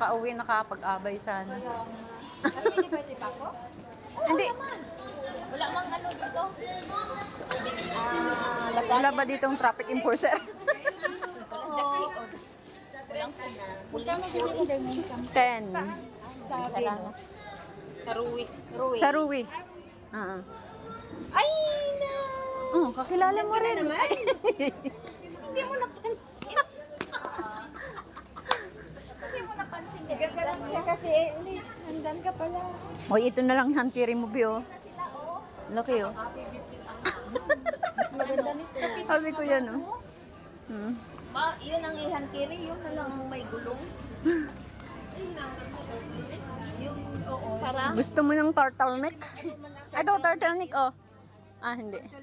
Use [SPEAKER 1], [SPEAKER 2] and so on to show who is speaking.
[SPEAKER 1] nakauwi, nakapag-abay sana.
[SPEAKER 2] Hindi pwede pa ako?
[SPEAKER 1] Hindi.
[SPEAKER 2] Wala mang ano dito.
[SPEAKER 1] Wala ba ditong traffic enforcer?
[SPEAKER 2] Police.
[SPEAKER 1] 10.
[SPEAKER 2] Sa Venus. Sa Rui.
[SPEAKER 1] Sa Rui.
[SPEAKER 2] Ay, na!
[SPEAKER 1] Oh, kakilala mo rin.
[SPEAKER 2] naman. Hindi mo napansin. Hindi mo napansin. Ganda lang siya kasi, hindi, handan ka pala.
[SPEAKER 1] Hoy, ito na lang hantiri mo, Bio. Laki, oh.
[SPEAKER 2] Mas maganda nito.
[SPEAKER 1] Sabi ko yan, oh.
[SPEAKER 2] Yun ang ihantiri, yun na lang ang may gulong. Yung, oo. Para?
[SPEAKER 1] Gusto mo ng turtleneck? Ito, turtleneck, oh. Ah, hindi.